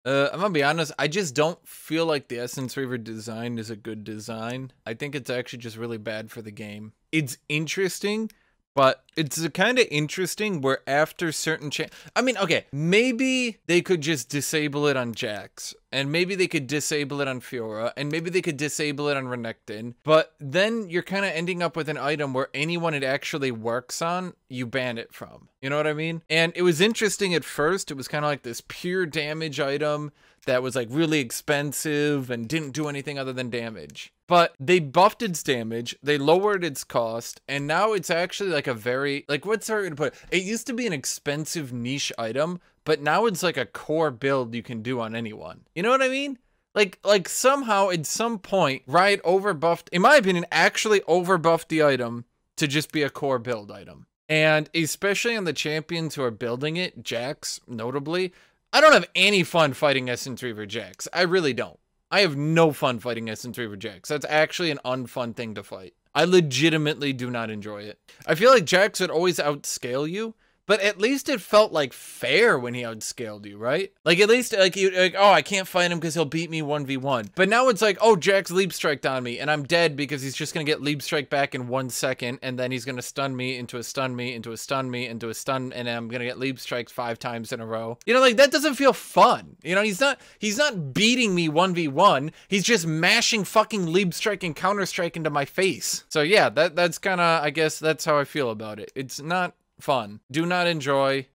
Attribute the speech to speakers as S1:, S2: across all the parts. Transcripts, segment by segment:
S1: I'm gonna be honest, I just don't feel like the Essence Reaver design is a good design. I think it's actually just really bad for the game. It's interesting, but it's kind of interesting where after certain I mean, okay, maybe they could just disable it on Jax, and maybe they could disable it on Fiora, and maybe they could disable it on Renekton, but then you're kind of ending up with an item where anyone it actually works on, you ban it from. You know what I mean? And it was interesting at first. It was kind of like this pure damage item that was like really expensive and didn't do anything other than damage. But they buffed its damage, they lowered its cost, and now it's actually like a very, like, what's the right way to put it? It used to be an expensive niche item, but now it's like a core build you can do on anyone. You know what I mean? Like somehow at some point, Riot overbuffed, in my opinion, actually overbuffed the item to just be a core build item. And especially on the champions who are building it, Jax, notably, I don't have any fun fighting Essence Reaver Jax. I really don't. I have no fun fighting Essence Reaver Jax. That's actually an unfun thing to fight. I legitimately do not enjoy it. I feel like Jax would always outscale you, but at least it felt like fair when he outscaled you, right? Like at least like you like, oh, I can't fight him because he'll beat me 1v1. But now it's like, oh, Jax leap striked on me and I'm dead because he's just gonna get leap strike back in 1 second and then he's gonna stun me into a stun me into a stun me into a stun and I'm gonna get leap striked 5 times in a row. You know, like that doesn't feel fun. You know, he's not beating me 1v1. He's just mashing fucking leap strike and counter strike into my face. So yeah, that's kind of, I guess that's how I feel about it. It's not fun. Do not enjoy,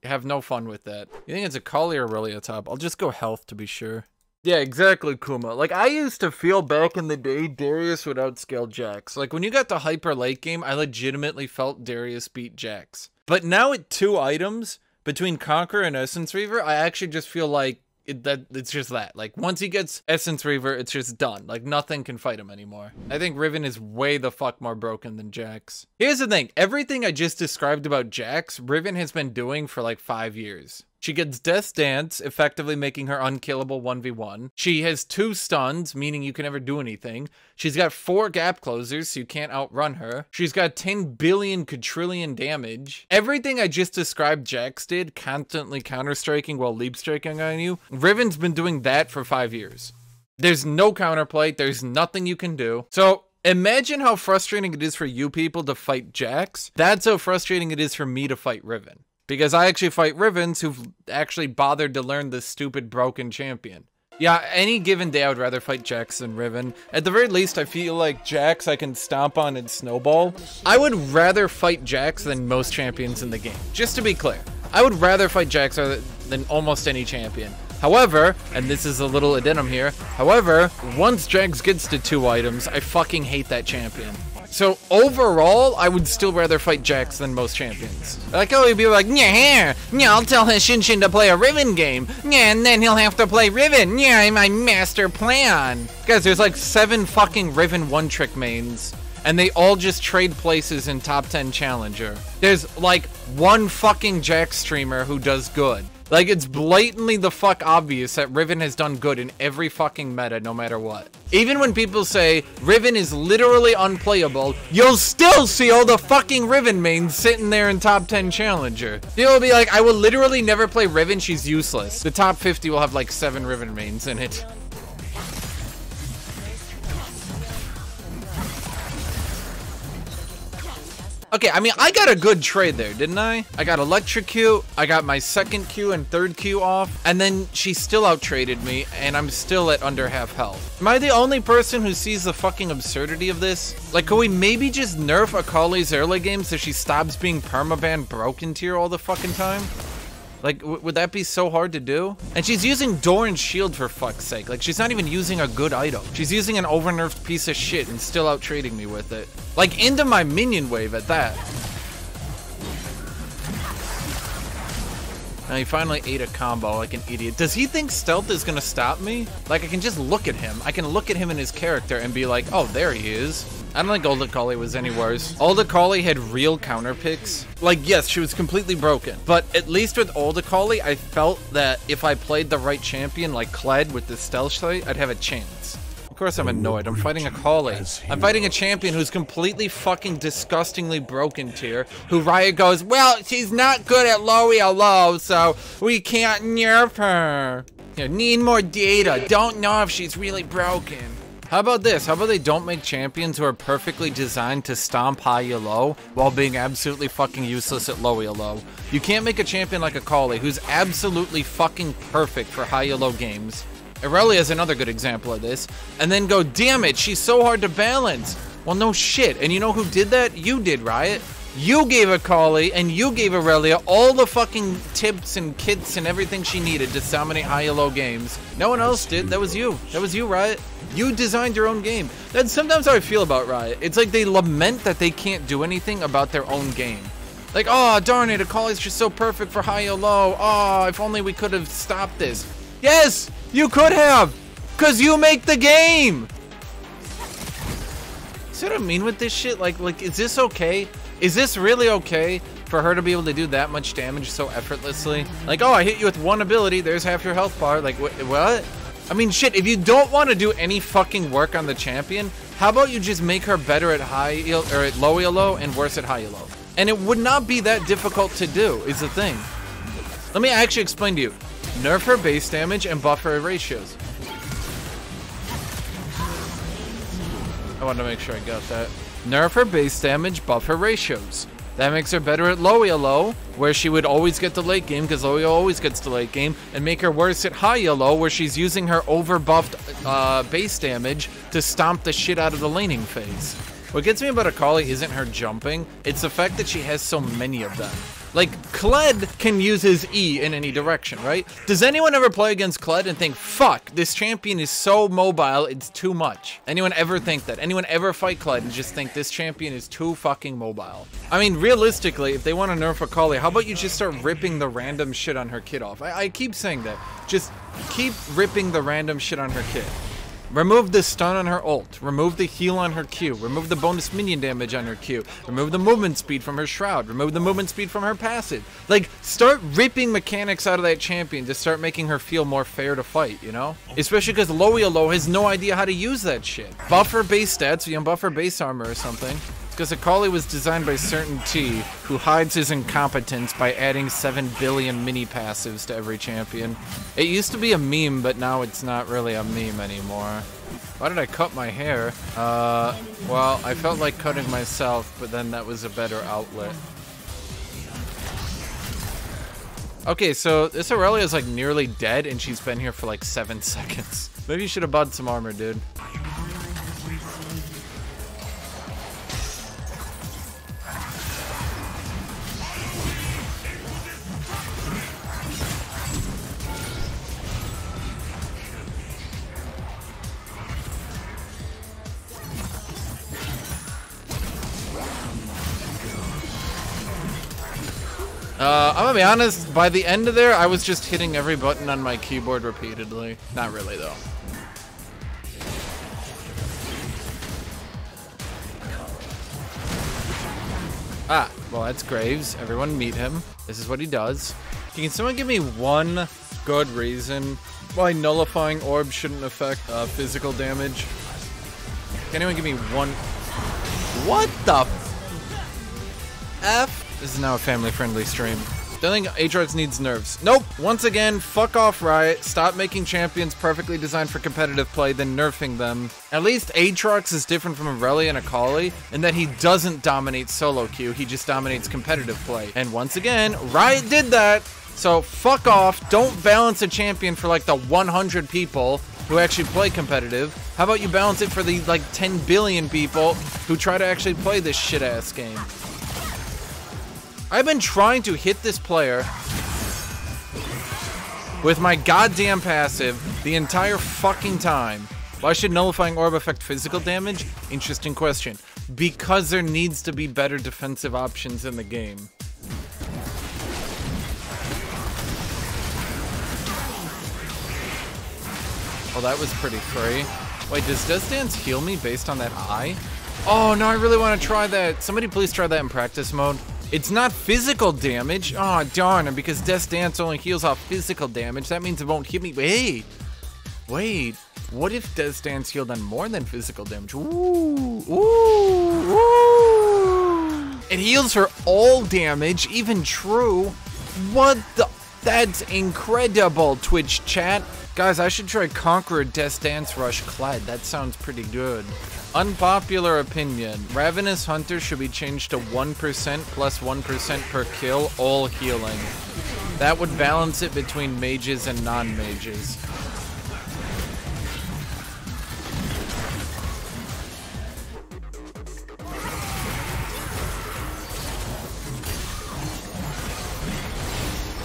S1: have no fun with that. You think it's AKALI or Aurelia top? I'll just go health to be sure. Yeah, exactly, Kuma. Like, I used to feel back in the day Darius would outscale Jax. Like, when you got to hyper late game, I legitimately felt Darius beat Jax. But now at 2 items, between Conqueror and Essence Reaver, I actually just feel like it's just that. Like, once he gets Essence Reaver, it's just done. Like, nothing can fight him anymore. I think Riven is way the fuck more broken than Jax. Here's the thing. Everything I just described about Jax, Riven has been doing for like 5 years. She gets Death's Dance, effectively making her unkillable 1v1. She has 2 stuns, meaning you can never do anything. She's got 4 gap closers, so you can't outrun her. She's got 10 billion quadrillion damage. Everything I just described Jax did, constantly counter-striking while leap-striking on you, Riven's been doing that for 5 years. There's no counterplay, there's nothing you can do. So, imagine how frustrating it is for you people to fight Jax. That's how frustrating it is for me to fight Riven. Because I actually fight Rivens who've actually bothered to learn this stupid broken champion. Yeah, any given day I would rather fight Jax than Riven. At the very least, I feel like Jax I can stomp on and snowball. I would rather fight Jax than most champions in the game. Just to be clear, I would rather fight Jax than almost any champion. However, and this is a little addendum here, however, once Jax gets to 2 items, I fucking hate that champion. So overall, I would still rather fight Jax than most champions. Like, oh, he'd be like, yeah, I'll tell Hashinshin to play a Riven game. Yeah, and then he'll have to play Riven. Yeah, my master plan. Guys, there's like 7 fucking Riven one-trick mains. And they all just trade places in top 10 challenger. There's like 1 fucking Jax streamer who does good. Like, it's blatantly the fuck obvious that Riven has done good in every fucking meta, no matter what. Even when people say Riven is literally unplayable, you'll still see all the fucking Riven mains sitting there in top 10 challenger. People will be like, I will literally never play Riven, she's useless. The top 50 will have like 7 Riven mains in it. Okay, I mean, I got a good trade there, didn't I? I got Electric Q, I got my 2nd Q and 3rd Q off, and then she still out-traded me, and I'm still at under half health. Am I the only person who sees the fucking absurdity of this? Like, could we maybe just nerf AKALI's early game so she stops being permaban broken tier all the fucking time? Like, would that be so hard to do? And she's using Doran's shield for fuck's sake. Like, she's not even using a good item. She's using an overnerfed piece of shit and still out-trading me with it. Like, into my minion wave at that. Now he finally ate a combo like an idiot. Does he think stealth is gonna stop me? Like, I can just look at him. I can look at him and his character and be like, oh, there he is. I don't think Old AKALI was any worse. Old AKALI had real counter picks. Like, yes, she was completely broken. But at least with Old AKALI, I felt that if I played the right champion, like Kled with the stealth sight, I'd have a chance. course I'm annoyed. I'm fighting AKALI. I'm fighting a champion who's completely fucking disgustingly broken tier, who Riot goes, well, she's not good at low ELO, so we can't nerf her. You know, need more data. Don't know if she's really broken. How about this? How about they don't make champions who are perfectly designed to stomp high ELO while being absolutely fucking useless at low ELO? You can't make a champion like AKALI who's absolutely fucking perfect for high ELO games. Irelia is another good example of this. And then go, damn it, she's so hard to balance. Well, no shit. And you know who did that? You did, Riot. You gave AKALI and you gave Irelia all the fucking tips and kits and everything she needed to dominate high ELO games. No one else did. That was you. That was you, Riot. You designed your own game. That's sometimes how I feel about Riot. It's like they lament that they can't do anything about their own game. Like, oh, darn it, AKALI's just so perfect for high ELO. Oh, if only we could have stopped this. Yes, you could have, because you make the game. See what I mean with this shit? Like, is this okay? Is this really okay for her to be able to do that much damage so effortlessly? Like, oh, I hit you with one ability, there's half your health bar. Like, what? I mean, shit, if you don't want to do any fucking work on the champion, how about you just make her better at at low ELO and worse at high ELO? And it would not be that difficult to do, is the thing. Let me actually explain to you. Nerf her base damage and buff her ratios. I wanted to make sure I got that. Nerf her base damage, buff her ratios. That makes her better at low ELO, where she would always get the late game, because low ELO always gets the late game, and make her worse at high ELO, where she's using her over-buffed base damage to stomp the shit out of the laning phase. What gets me about AKALI isn't her jumping, it's the fact that she has so many of them. Like, Kled can use his E in any direction, right? Does anyone ever play against Kled and think, fuck, this champion is so mobile, it's too much? Anyone ever think that? Anyone ever fight Kled and just think this champion is too fucking mobile? I mean, realistically, if they want to nerf AKALI, how about you just start ripping the random shit on her kit off? I keep saying that. Just keep ripping the random shit on her kit. Remove the stun on her ult, remove the heal on her Q, remove the bonus minion damage on her Q, remove the movement speed from her shroud, remove the movement speed from her passive. Like, start ripping mechanics out of that champion to start making her feel more fair to fight, you know? Especially because low ELO has no idea how to use that shit. Buff her base stats, you know, buff her base armor or something. Because AKALI was designed by Certain T, who hides his incompetence by adding 7 billion mini passives to every champion. It used to be a meme, but now it's not really a meme anymore. Why did I cut my hair? Well, I felt like cutting myself, but then that was a better outlet. Okay, so this Aurelia is like nearly dead, and she's been here for like 7 seconds. Maybe you should have bought some armor, dude. I'm gonna be honest, by the end of there, I was just hitting every button on my keyboard repeatedly. Not really, though. Ah, well, that's Graves. Everyone meet him. This is what he does. Can someone give me one good reason why nullifying orb shouldn't affect physical damage? Can anyone give me one? What the F? This is now a family-friendly stream. Don't think Aatrox needs nerfs. Nope. Once again, fuck off, Riot. Stop making champions perfectly designed for competitive play, then nerfing them. At least Aatrox is different from Aurelia and AKALI in that he doesn't dominate solo queue, he just dominates competitive play. And once again, Riot did that. So fuck off. Don't balance a champion for like the 100 people who actually play competitive. How about you balance it for the like 10 billion people who try to actually play this shit-ass game? I've been trying to hit this player with my goddamn passive the entire fucking time. Why should nullifying orb affect physical damage? Interesting question. Because there needs to be better defensive options in the game. Oh, that was pretty free. Wait, does Death Dance heal me based on that eye? Oh, no, I really want to try that. Somebody please try that in practice mode. It's not physical damage. Oh, darn. And because Death Dance only heals off physical damage, that means it won't hit me. Wait. What if Death Dance healed on more than physical damage? Ooh, ooh, ooh. It heals for all damage, even true. What the? That's incredible, Twitch chat. Guys, I should try Conqueror Death Dance Rush Kled. That sounds pretty good. Unpopular opinion. Ravenous Hunter should be changed to 1% plus 1% per kill, all healing. That would balance it between mages and non-mages.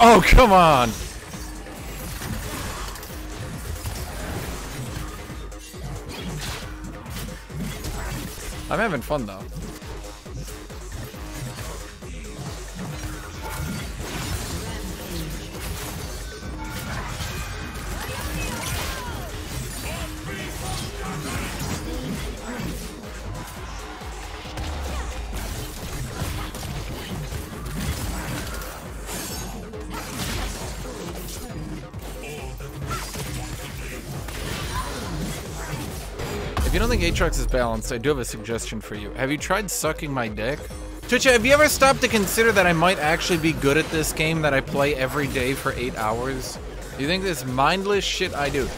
S1: Oh, come on! I'm having fun, though. If you don't think Aatrox is balanced, I do have a suggestion for you. Have you tried sucking my dick? Twitch, have you ever stopped to consider that I might actually be good at this game that I play every day for 8 hours? You think this mindless shit I do,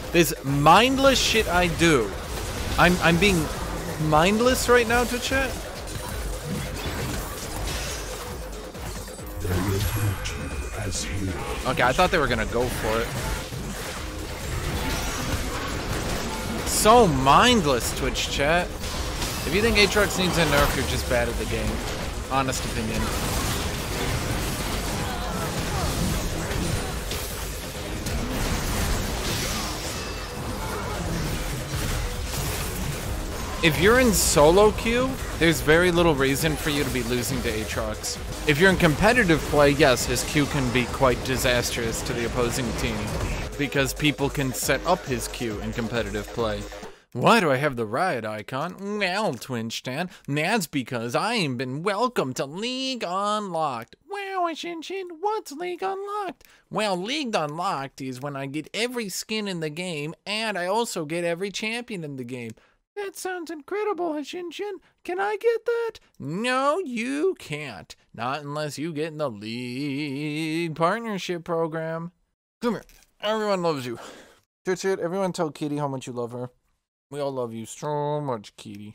S1: I'm being mindless right now, Twitch chat? Okay, I thought they were gonna go for it. So mindless, Twitch chat. If you think Aatrox needs a nerf, you're just bad at the game. Honest opinion. If you're in solo queue, there's very little reason for you to be losing to Aatrox. If you're in competitive play, yes, his Q can be quite disastrous to the opposing team, because people can set up his Q in competitive play. Why do I have the riot icon? Well, Twinstan, that's because I ain't been welcomed to League Unlocked. Wow, Hashinshin, what's League Unlocked? Well, League Unlocked is when I get every skin in the game, and I also get every champion in the game. That sounds incredible, Hashinshin. Can I get that? No, you can't. Not unless you get in the League Partnership Program. Come here. Everyone loves you. Twitch it. Everyone tell Kitty how much you love her. We all love you so much, Kitty.